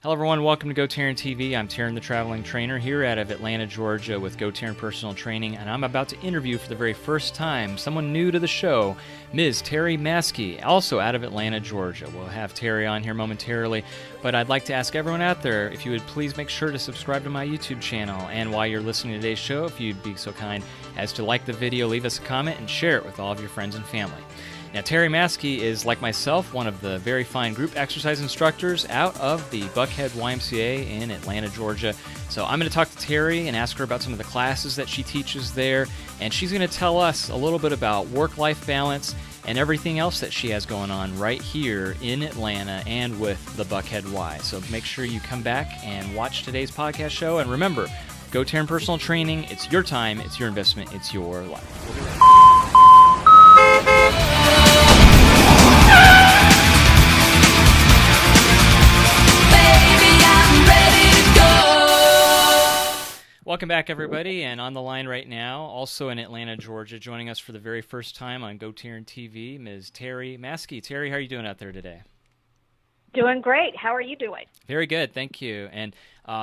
Hello everyone, welcome to GoTarryn TV. I'm Terri, the traveling trainer here out of Atlanta, Georgia with GoTarryn Personal Training, and I'm about to interview for the very first time someone new to the show, Ms. Terri Maske, also out of Atlanta, Georgia. We'll have Terri on here momentarily, but I'd like to ask everyone out there if you would please make sure to subscribe to my YouTube channel, and while you're listening to today's show, if you'd be so kind as to like the video, leave us a comment, and share it with all of your friends and family. Now, Terri Maske is, like myself, one of the very fine group exercise instructors out of the Buckhead YMCA in Atlanta, Georgia. So I'm going to talk to Terri and ask her about some of the classes that she teaches there, and she's going to tell us a little bit about work-life balance and everything else that she has going on right here in Atlanta and with the Buckhead Y. So make sure you come back and watch today's podcast show, and remember, GoTarryn Personal Training, it's your time, it's your investment, it's your life. Welcome back, everybody, and on the line right now, also in Atlanta, Georgia, joining us for the very first time on GoTarryn TV, Ms. Terri Maske. Terri, how are you doing out there today? Doing great. How are you doing? Very good, thank you. And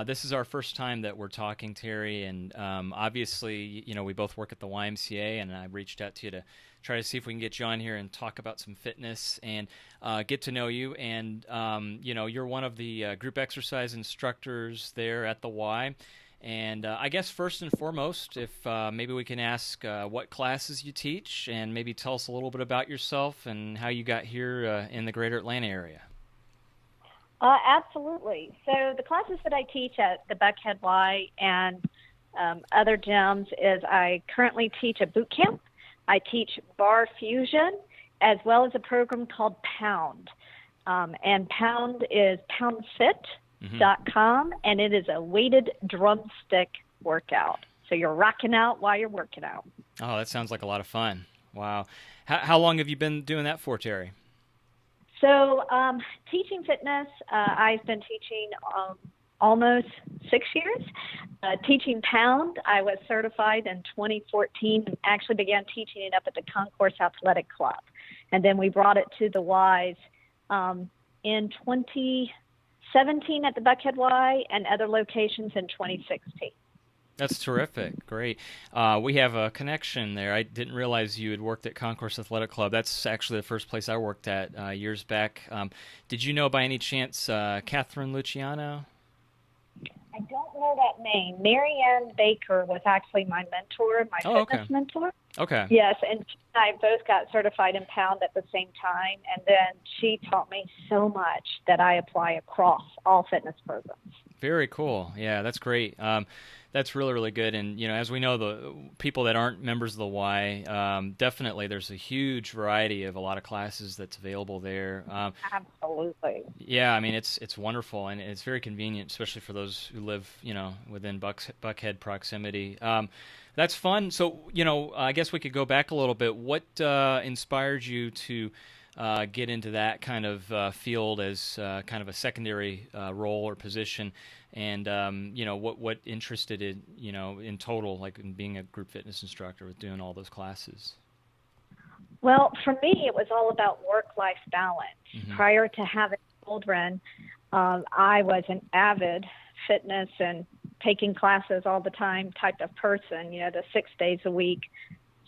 this is our first time that we're talking, Terri, and obviously, you know, we both work at the YMCA, and I reached out to you to try to see if we can get you on here and talk about some fitness and get to know you. And, you know, you're one of the group exercise instructors there at the Y. And I guess first and foremost, if maybe we can ask what classes you teach and maybe tell us a little bit about yourself and how you got here in the greater Atlanta area. Absolutely. So the classes that I teach at the Buckhead Y and other gyms is I currently teach a boot camp. I teach bar fusion as well as a program called Pound. And Pound is poundfit.com, and it is a weighted drumstick workout. So you're rocking out while you're working out. Oh, that sounds like a lot of fun. Wow. How long have you been doing that for, Terri? So teaching fitness, I've been teaching almost 6 years. Teaching Pound, I was certified in 2014 and actually began teaching it up at the Concourse Athletic Club. And then we brought it to the Ys in 2017 at the Buckhead Y and other locations in 2016. That's terrific. Great. We have a connection there. I didn't realize you had worked at Concourse Athletic Club. That's actually the first place I worked at years back. Did you know by any chance Catherine Luciano? I don't know that name. Mary Ann Baker was actually my mentor, my fitness mentor. Okay. Yes, and she and I both got certified in Pound at the same time, and then she taught me so much that I apply across all fitness programs. Very cool. Yeah, that's great. That's really, really good. And, you know, as we know, the people that aren't members of the Y, definitely there's a huge variety of a lot of classes that's available there. Absolutely. Yeah, I mean, it's wonderful, and it's very convenient, especially for those who live, you know, within Buckhead proximity. That's fun. So, you know, I guess we could go back a little bit. What inspired you to get into that kind of field as kind of a secondary role or position, and you know, what interested in, you know, in total, like in being a group fitness instructor with doing all those classes? Well, for me, it was all about work-life balance. Mm-hmm. Prior to having children, I was an avid fitness and taking classes all the time type of person, you know, the 6 days a week,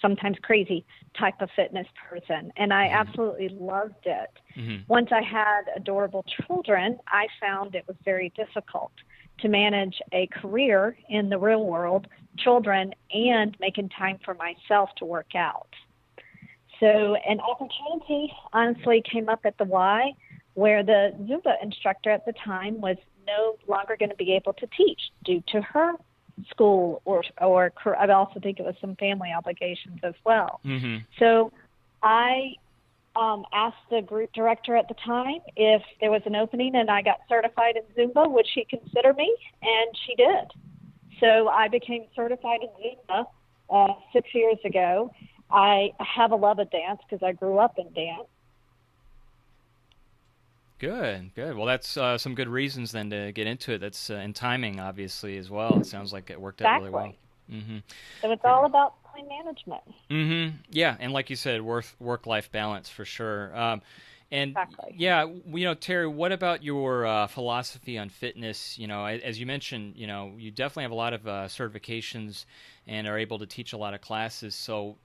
sometimes crazy type of fitness person. And I absolutely loved it. Mm-hmm. Once I had adorable children, I found it was very difficult to manage a career in the real world, children, and making time for myself to work out. So an opportunity honestly came up at the Y where the Zumba instructor at the time was no longer going to be able to teach due to her school or I also think it was some family obligations as well. Mm-hmm. So I asked the group director at the time if there was an opening and I got certified in Zumba, would she consider me? And she did. So I became certified in Zumba 6 years ago. I have a love of dance because I grew up in dance. Good. Well, that's some good reasons then to get into it. That's in timing, obviously, as well. It sounds like it worked out really well. Mm-hmm. So it's all about time management. Mm-hmm. Yeah, and like you said, work-life balance for sure. And Exactly. yeah, Terri, what about your philosophy on fitness? As you mentioned, you definitely have a lot of certifications and are able to teach a lot of classes. So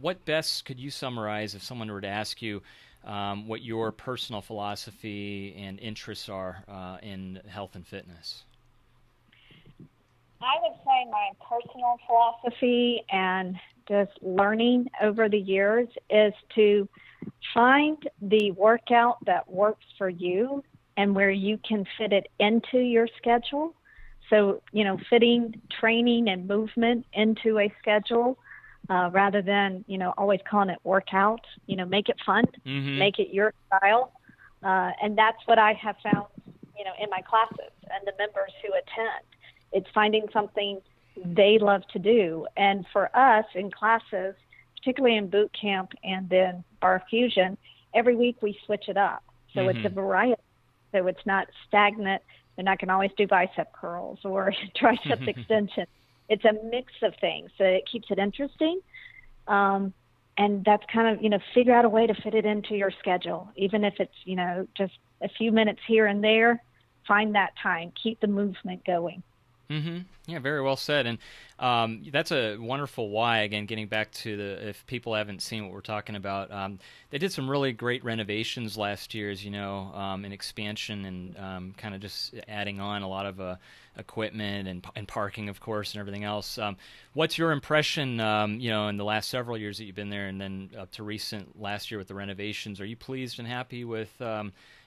what best could you summarize if someone were to ask you what your personal philosophy and interests are in health and fitness? I would say my personal philosophy and just learning over the years is to find the workout that works for you and where you can fit it into your schedule. So, fitting training and movement into a schedule rather than, always calling it workout. Make it fun, make it your style. And that's what I have found, in my classes and the members who attend. It's finding something they love to do. And for us in classes, particularly in boot camp and then Bar Fusion, every week we switch it up. So it's a variety. So it's not stagnant. They're not going to always do bicep curls or tricep extension. It's a mix of things. So it keeps it interesting. And that's kind of, figure out a way to fit it into your schedule. Even if it's, just a few minutes here and there, find that time. Keep the movement going. Yeah, very well said. And that's a wonderful why. Again, getting back to if people haven't seen what we're talking about, they did some really great renovations last year, as you know, and expansion and kind of just adding on a lot of equipment and parking, of course, and everything else. What's your impression, in the last several years that you've been there and then up to recent last year with the renovations? Are you pleased and happy with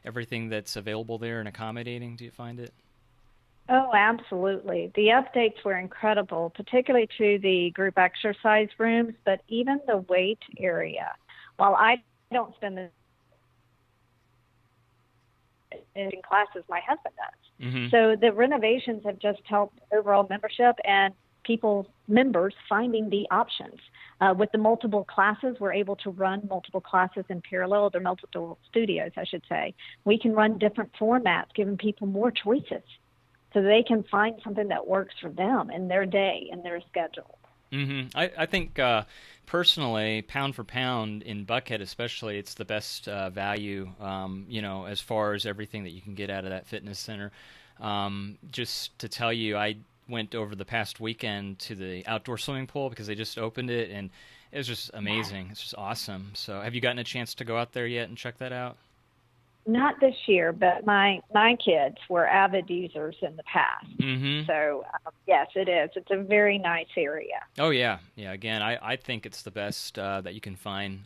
everything that's available there and accommodating? Do you find it? Oh, absolutely. The updates were incredible, particularly to the group exercise rooms, but even the weight area. While I don't spend the in classes, my husband does. So the renovations have just helped overall membership and members finding the options. With the multiple classes, we're able to run multiple classes in parallel. They're multiple studios, I should say. We can run different formats, giving people more choices, so they can find something that works for them in their day and their schedule. I think personally, pound for pound in Buckhead especially, it's the best value, as far as everything that you can get out of that fitness center. Just to tell you, I went over the past weekend to the outdoor swimming pool because they just opened it, and it was just amazing. It's just awesome. So have you gotten a chance to go out there yet and check that out? Not this year, but my kids were avid users in the past. So, yes, it is. It's a very nice area. Oh, yeah. Yeah, again, I think it's the best that you can find.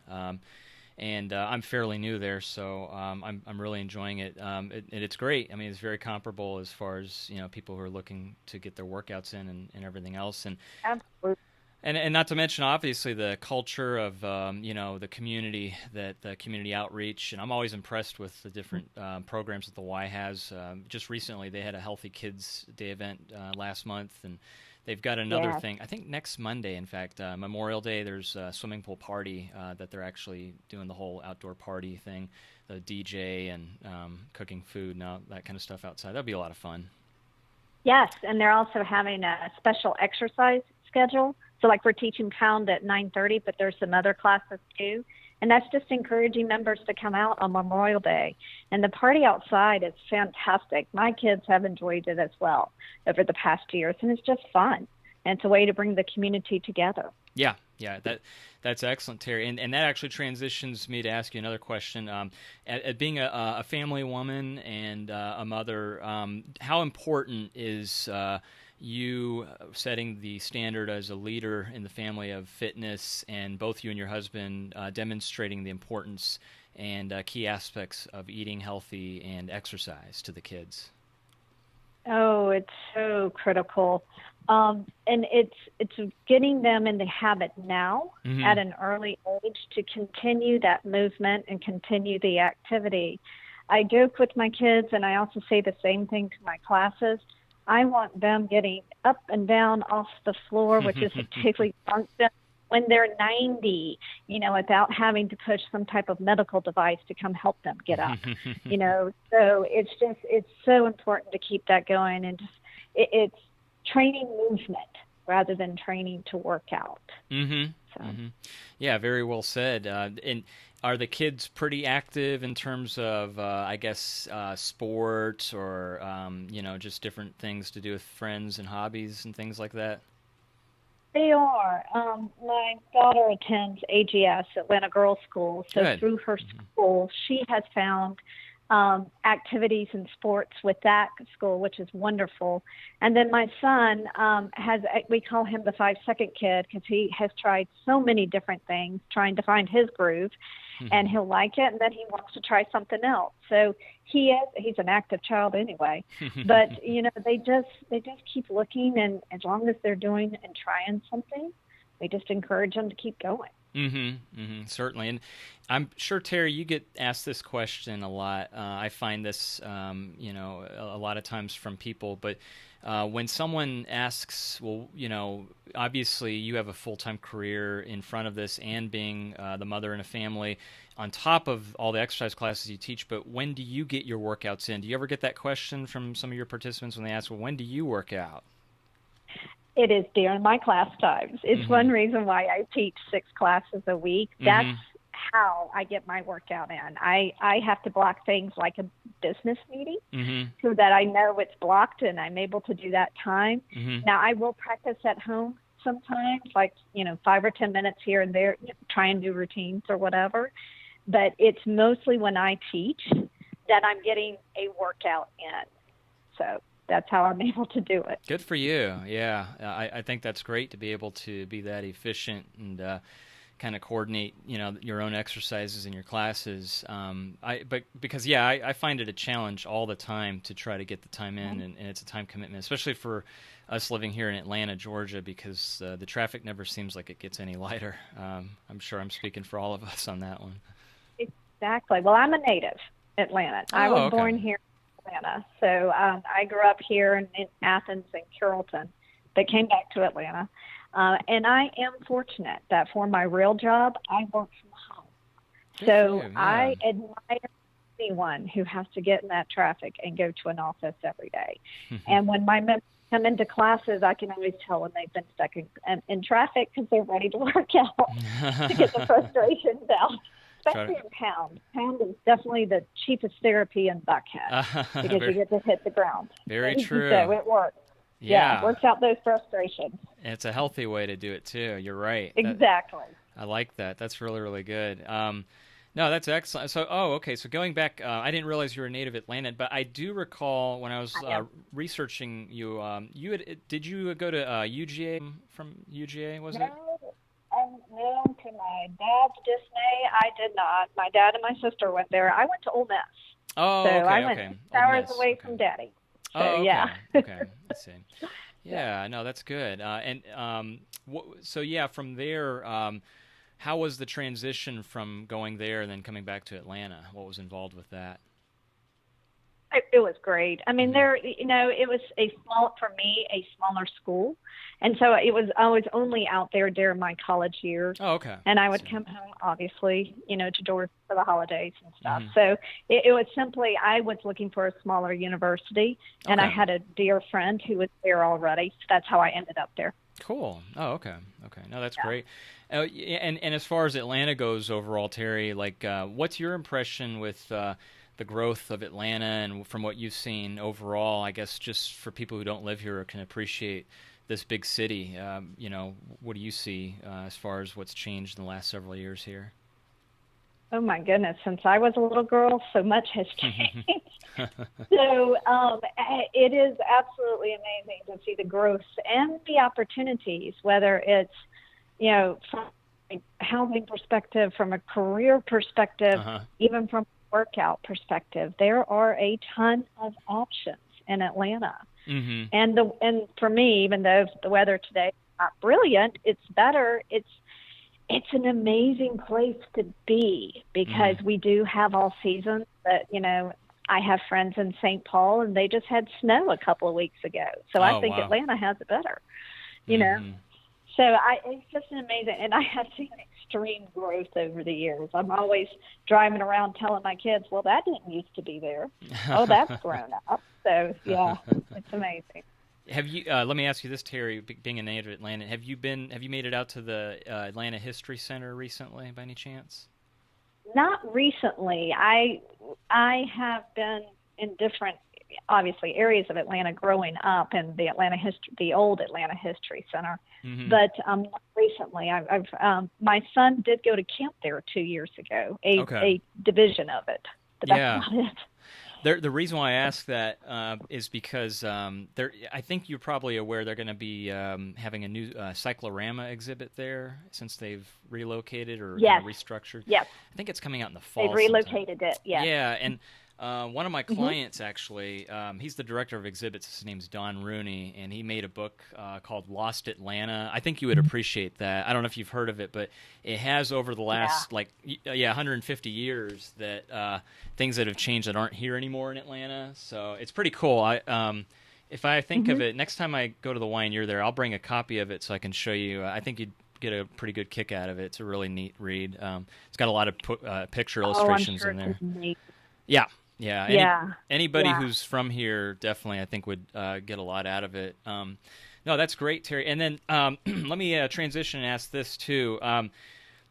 And I'm fairly new there, so I'm really enjoying it. It's great. I mean, it's very comparable as far as, people who are looking to get their workouts in and everything else. And absolutely. And not to mention, obviously, the culture of, the community, the community outreach. And I'm always impressed with the different programs that the Y has. Just recently, they had a Healthy Kids Day event last month, and they've got another thing. I think next Monday, in fact, Memorial Day, there's a swimming pool party that they're actually doing the whole outdoor party thing, the DJ and cooking food and all that kind of stuff outside. That'll be a lot of fun. Yes, and they're also having a special exercise schedule. So like we're teaching pound at 9:30, but there's some other classes too. And that's just encouraging members to come out on Memorial Day. And the party outside is fantastic. My kids have enjoyed it as well over the past years, and it's just fun. And it's a way to bring the community together. Yeah, that's excellent, Terri. And that actually transitions me to ask you another question. At being a family woman and a mother, how important is you setting the standard as a leader in the family of fitness, and both you and your husband demonstrating the importance and key aspects of eating healthy and exercise to the kids? Oh, it's so critical. And it's getting them in the habit now at an early age to continue that movement and continue the activity. I joke with my kids, and I also say the same thing to my classes. I want them getting up and down off the floor, which is a daily function, when they're 90, without having to push some type of medical device to come help them get up, So it's so important to keep that going. And it's training movement rather than training to work out. So. Yeah, very well said. And Are the kids pretty active in terms of, I guess, sports or, just different things to do with friends and hobbies and things like that? They are. My daughter attends AGS, Atlanta Girls School. So Good. through her school, she has found activities and sports with that school, which is wonderful. And then my son we call him the 5-second kid because he has tried so many different things trying to find his groove, and he'll like it, and then he wants to try something else. So he's an active child anyway, but they just keep looking, and as long as they're doing and trying something, we just encourage them to keep going. Certainly. And I'm sure, Terri, you get asked this question a lot. I find this, a lot of times from people. But when someone asks, well, obviously you have a full-time career in front of this and being the mother in a family on top of all the exercise classes you teach, but when do you get your workouts in? Do you ever get that question from some of your participants when they ask, well, when do you work out? It is during my class times. It's one reason why I teach 6 classes a week. That's how I get my workout in. I have to block things like a business meeting so that I know it's blocked and I'm able to do that time. Now, I will practice at home sometimes, like, 5 or 10 minutes here and there, try and do routines or whatever. But it's mostly when I teach that I'm getting a workout in. So that's how I'm able to do it. Good for you. Yeah, I think that's great to be able to be that efficient and kind of coordinate, your own exercises in your classes. I find it a challenge all the time to try to get the time in, and it's a time commitment, especially for us living here in Atlanta, Georgia, because the traffic never seems like it gets any lighter. I'm sure I'm speaking for all of us on that one. Exactly. Well, I'm a native Atlanta. I was born here in Atlanta. So I grew up here in Athens and Carrollton, but came back to Atlanta. And I am fortunate that for my real job, I work from home. So I admire anyone who has to get in that traffic and go to an office every day. And when my members come into classes, I can always tell when they've been stuck in traffic because they're ready to work out to get the frustrations out. Especially in Pound. Pound is definitely the cheapest therapy in Buckhead because you get to hit the ground. Very true. So it works. Yeah, it works out those frustrations. And it's a healthy way to do it, too. You're right. Exactly. I like that. That's really, really good. No, that's excellent. So, So going back, I didn't realize you were a native Atlantan, but I do recall when I was researching you, did you go to UGA from UGA, was it? No, to my dad's dismay, I did not. My dad and my sister went there. I went to Ole Miss. Oh, so okay, I went 6 hours away from Daddy. So, okay. Let's see. Yeah, no, that's good. From there, how was the transition from going there and then coming back to Atlanta? What was involved with that? It was great. I mean, it was for me, a smaller school. And so I was only out there during my college years. Oh, okay. And I would come home, obviously, to Georgia for the holidays and stuff. So it was simply, I was looking for a smaller university, and I had a dear friend who was there already. So that's how I ended up there. Cool. Oh, okay. No, that's great. And as far as Atlanta goes overall, Terri, what's your impression with the growth of Atlanta and from what you've seen overall, I guess just for people who don't live here or can appreciate this big city, what do you see as far as what's changed in the last several years here? Oh, my goodness. Since I was a little girl, so much has changed. So it is absolutely amazing to see the growth and the opportunities, whether it's, from a housing perspective, from a career perspective, even from a workout perspective. There are a ton of options in Atlanta. And for me, even though the weather today is not brilliant, it's better. It's an amazing place to be because we do have all seasons. But I have friends in St. Paul, and they just had snow a couple of weeks ago. So I think Atlanta has it better. So it's just an amazing, and I have seen extreme growth over the years. I'm always driving around telling my kids, well, that didn't used to be there. Oh, that's grown up. So, yeah, it's amazing. Have you? Let me ask you this, Terri. Being a native Atlantan, have you made it out to the Atlanta History Center recently, by any chance? Not recently. I have been in different, obviously, areas of Atlanta growing up in the old Atlanta History Center. Mm-hmm. But recently, my son did go to camp there 2 years ago, a division of it. But that's not it. The reason why I ask that is because I think you're probably aware they're going to be having a new cyclorama exhibit there since they've relocated or restructured. Yes. I think it's coming out in the fall. They've relocated it, yes. Yeah, and one of my clients, actually, he's the director of exhibits. His name's Don Rooney, and he made a book called Lost Atlanta. I think you would appreciate that. I don't know if you've heard of it, but it has over the last, 150 years that things that have changed that aren't here anymore in Atlanta. So it's pretty cool. If I think of it, next time I go to the Y and you're there, I'll bring a copy of it so I can show you. I think you'd get a pretty good kick out of it. It's a really neat read. It's got a lot of picture illustrations in there. Yeah. Anybody who's from here definitely, I think, would get a lot out of it. No, that's great, Terri. And then let me transition and ask this, too.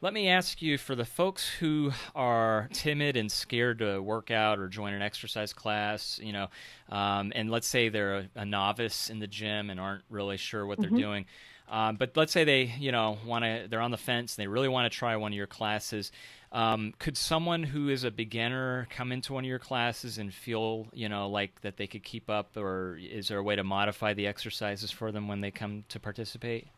Let me ask you, for the folks who are timid and scared to work out or join an exercise class, and let's say they're a novice in the gym and aren't really sure what they're doing, but let's say they, they're on the fence and they really want to try one of your classes. Could someone who is a beginner come into one of your classes and feel, like that they could keep up, or is there a way to modify the exercises for them when they come to participate?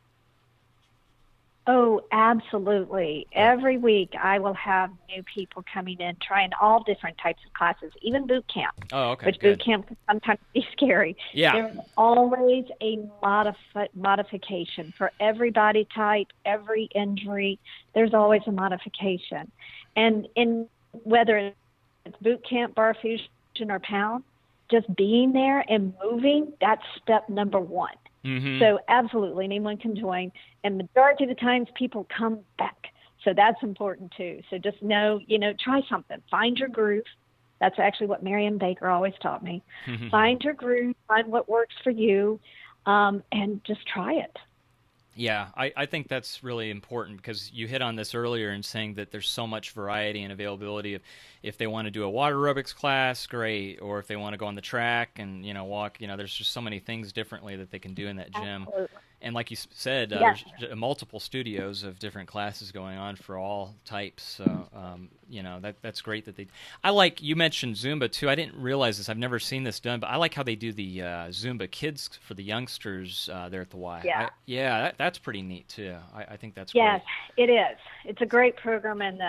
Oh, absolutely. Every week I will have new people coming in trying all different types of classes, even boot camp. Oh, okay. Which good. Boot camp can sometimes be scary. Yeah. There's always a modification for every body type, every injury. There's always a modification. And whether it's boot camp, bar fusion, or pound, just being there and moving, that's step number one. Mm-hmm. So absolutely, anyone can join. And majority of the times people come back. So that's important too. So just know, try something. Find your groove. That's actually what Miriam Baker always taught me. Mm-hmm. Find your groove, find what works for you, and just try it. Yeah, I think that's really important, because you hit on this earlier in saying that there's so much variety and availability. If they want to do a water aerobics class, great. Or if they want to go on the track and walk, there's just so many things differently that they can do in that gym. Absolutely. And like you said, there's multiple studios of different classes going on for all types. So, that's great that you mentioned Zumba too. I didn't realize this. I've never seen this done, but I like how they do the Zumba Kids for the youngsters there at the Y. Yeah. That's pretty neat too. I think that's yes, great. It is. It's a great program, and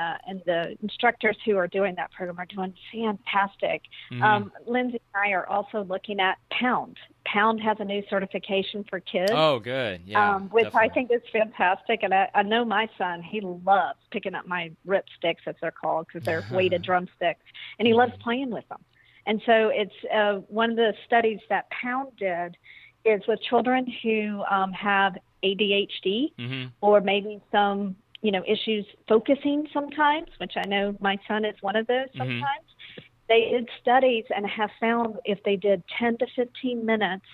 the instructors who are doing that program are doing fantastic. Mm-hmm. Lindsay and I are also looking at Pound. Pound has a new certification for kids. Oh, good. Yeah, which definitely. I think is fantastic. And I know my son, he loves picking up my rip sticks, as they're called, because they're weighted drumsticks, and he loves playing with them. And so it's one of the studies that Pound did is with children who have ADHD or maybe some, issues focusing sometimes, which I know my son is one of those sometimes. They did studies and have found if they did 10 to 15 minutes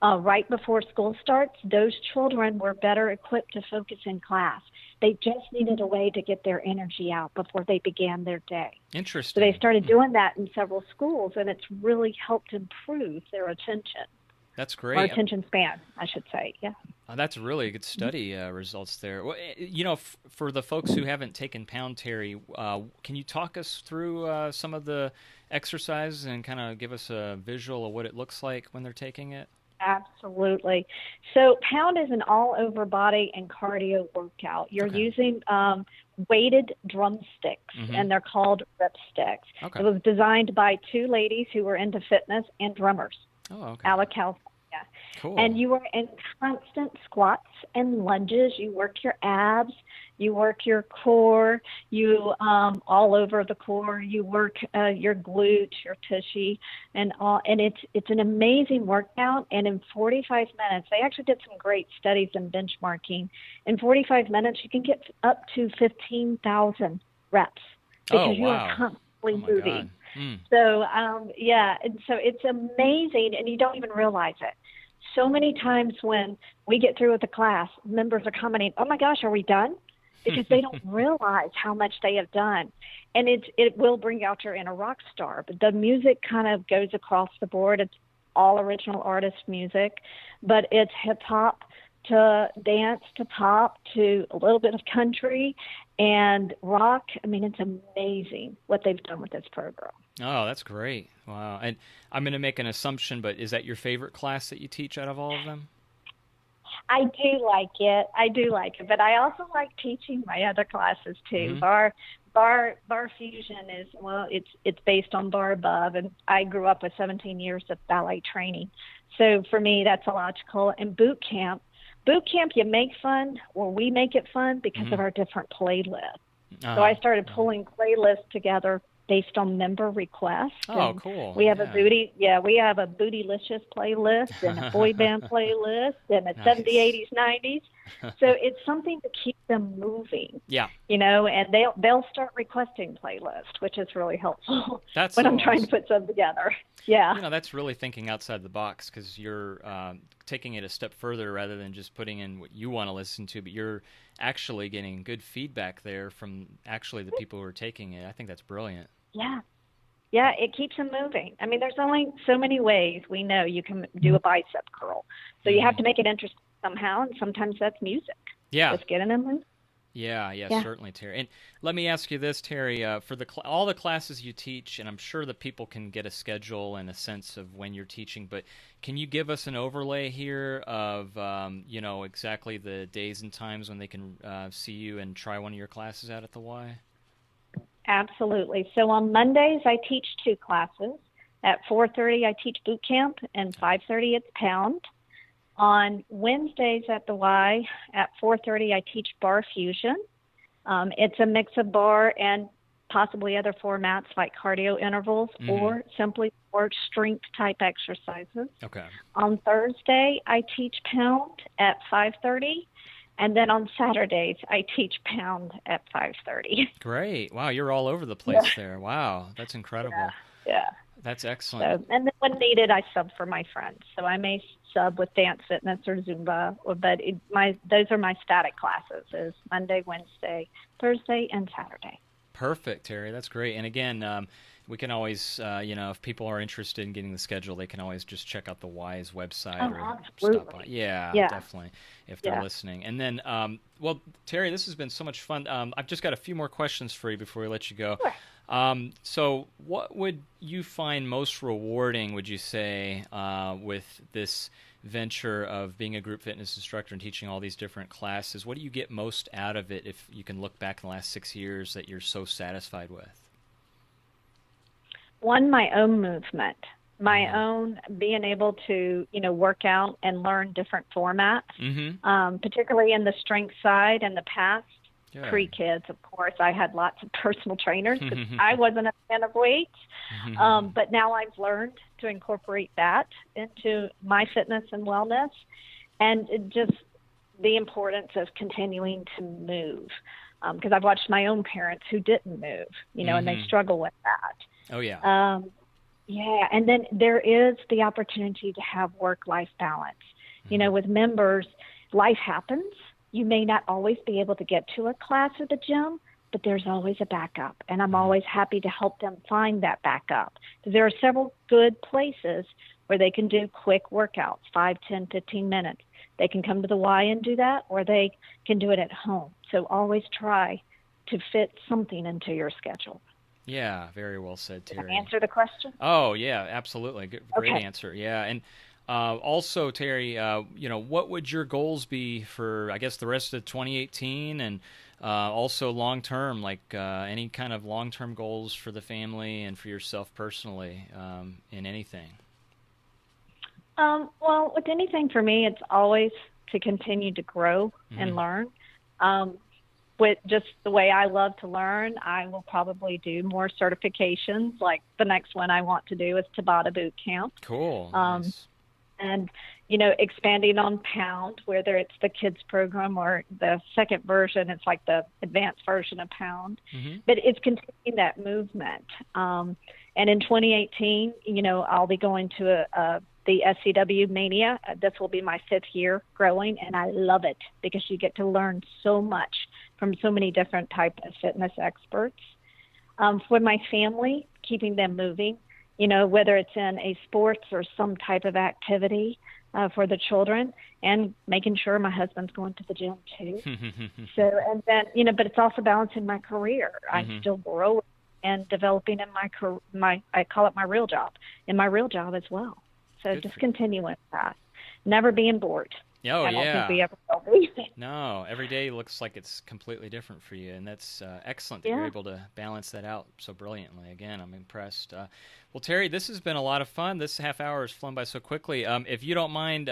right before school starts, those children were better equipped to focus in class. They just needed a way to get their energy out before they began their day. Interesting. So they started doing that in several schools, and it's really helped improve their attention. That's great. Or attention span, I should say, yeah. That's really good study results there. Well, for the folks who haven't taken Pound, Terri, can you talk us through some of the exercises and kind of give us a visual of what it looks like when they're taking it? Absolutely. So Pound is an all-over body and cardio workout. You're using weighted drumsticks, and they're called rip sticks. Okay. It was designed by two ladies who were into fitness and drummers. Oh, okay. Out of California. Cool. And you are in constant squats and lunges. You work your abs, you work your core, you all over the core. You work your glute, your tushy, and all. And it's an amazing workout. And in 45 minutes, they actually did some great studies and benchmarking. In 45 minutes, you can get up to 15,000 reps because you are constantly moving. So, and so it's amazing, and you don't even realize it. So many times when we get through with the class, members are commenting, "Oh my gosh, are we done?" because they don't realize how much they have done. And it will bring out your inner rock star. But the music kind of goes across the board. It's all original artist music, but it's hip hop to dance to pop to a little bit of country and rock. I mean, it's amazing what they've done with this program. Oh, that's great. Wow. And I'm going to make an assumption, but is that your favorite class that you teach out of all of them? I do like it, but I also like teaching my other classes too. Mm-hmm. Bar fusion is, well, it's based on bar above, and I grew up with 17 years of ballet training. So for me, that's illogical. And boot camp, you make fun, or we make it fun because of our different playlists. So I started pulling playlists together based on member requests. Oh, cool. We have a bootylicious playlist and a boy band playlist and a 70s, 80s, 90s. So it's something to keep them moving. Yeah. You know, and they'll start requesting playlists, which is really helpful That's when so I'm trying to put some together. Yeah. You know, that's really thinking outside the box, because you're taking it a step further rather than just putting in what you want to listen to, but you're actually getting good feedback there from actually the people who are taking it. I think that's brilliant. Yeah. Yeah, it keeps them moving. I mean, there's only so many ways we know you can do a bicep curl. So you have to make it interesting somehow, and sometimes that's music. Yeah. Just getting them moving. Yeah, certainly, Terri. And let me ask you this, Terri, for all the classes you teach, and I'm sure that people can get a schedule and a sense of when you're teaching, but can you give us an overlay here of, exactly the days and times when they can see you and try one of your classes out at the Y? Absolutely. So on Mondays, I teach 2 classes. At 4:30, I teach boot camp, and 5:30, it's pound. On Wednesdays at the Y, at 4:30, I teach bar fusion. It's a mix of bar and possibly other formats like cardio intervals or simply more strength-type exercises. Okay. On Thursday, I teach pound at 5:30. And then on Saturdays, I teach pound at 5:30. Great. Wow, you're all over the place there. Wow, that's incredible. Yeah. That's excellent. So, and then when needed, I sub for my friends. So I may sub with dance fitness or Zumba, but those are my static classes, is Monday, Wednesday, Thursday, and Saturday. Perfect, Terri. That's great. And again, we can always, if people are interested in getting the schedule, they can always just check out the Y's website or absolutely. stop by. Yeah, definitely, if they're listening. And then, Terri, this has been so much fun. I've just got a few more questions for you before we let you go. Sure. So what would you find most rewarding, would you say, with this venture of being a group fitness instructor and teaching all these different classes? What do you get most out of it if you can look back in the last 6 years that you're so satisfied with? One, my own movement, my own being able to, work out and learn different formats, particularly in the strength side. In the past, pre-kids, of course, I had lots of personal trainers because I wasn't a fan of weights. But now I've learned to incorporate that into my fitness and wellness, and just the importance of continuing to move. Because I've watched my own parents who didn't move, and they struggle with that. Oh, yeah. And then there is the opportunity to have work-life balance. With members, life happens. You may not always be able to get to a class or the gym, but there's always a backup. And I'm always happy to help them find that backup. There are several good places where they can do quick workouts, 5, 10, 15 minutes. They can come to the Y and do that, or they can do it at home. So always try to fit something into your schedule. Yeah, very well said, Terri. Did I answer the question? Oh, yeah, absolutely. Great Okay. answer. Yeah, and also, Terri, what would your goals be for, I guess, the rest of 2018 and also long-term, like any kind of long-term goals for the family and for yourself personally in anything? Well, with anything for me, it's always to continue to grow and learn. With just the way I love to learn, I will probably do more certifications. Like the next one I want to do is Tabata Boot Camp. Cool. Nice. And, expanding on Pound, whether it's the kids program or the second version, it's like the advanced version of Pound. But it's continuing that movement. And in 2018, I'll be going to the SCW Mania. This will be my 5th year growing, and I love it because you get to learn so much from so many different types of fitness experts. For my family, keeping them moving, whether it's in a sports or some type of activity for the children, and making sure my husband's going to the gym too. So, and then, but it's also balancing my career. I'm still growing and developing in I call it my real job, in my real job as well. So Good just continuing that, never being bored. Oh, I don't yeah. think we ever will be. No, every day looks like it's completely different for you, and that's excellent that you're able to balance that out so brilliantly. Again, I'm impressed. Well, Terri, this has been a lot of fun. This half hour has flown by so quickly. If you don't mind,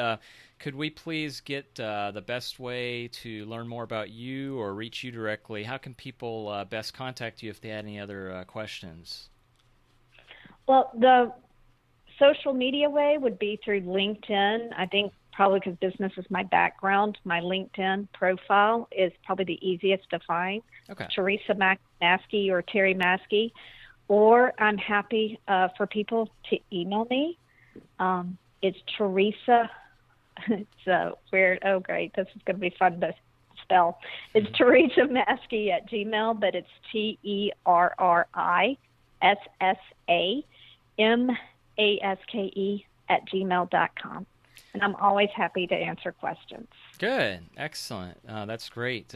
could we please get the best way to learn more about you or reach you directly? How can people best contact you if they had any other questions? Well, the social media way would be through LinkedIn. I think probably because business is my background, my LinkedIn profile is probably the easiest to find. Okay. Teresa Maske or Terri Maske. Or I'm happy for people to email me. It's Teresa. It's weird. Oh, great. This is going to be fun to spell. It's Teresa Maske at Gmail, but it's TerriSaMaske at gmail.com. And I'm always happy to answer questions. Good. Excellent. That's great.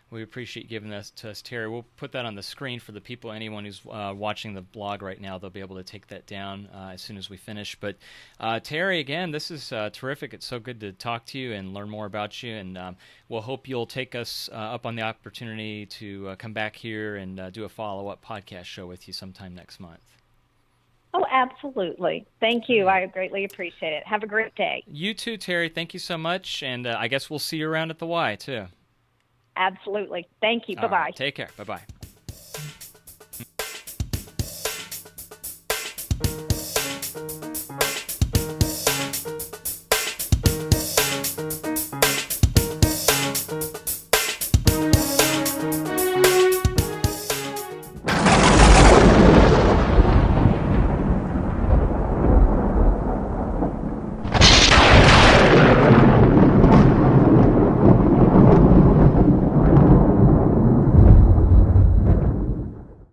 We appreciate giving this to us, Terri. We'll put that on the screen for the people, anyone who's watching the blog right now. They'll be able to take that down as soon as we finish. But Terri, again, this is terrific. It's so good to talk to you and learn more about you. And we'll hope you'll take us up on the opportunity to come back here and do a follow-up podcast show with you sometime next month. Oh, absolutely. Thank you. I greatly appreciate it. Have a great day. You too, Terri. Thank you so much. And I guess we'll see you around at the Y, too. Absolutely. Thank you. Bye-bye. Take care. Bye-bye.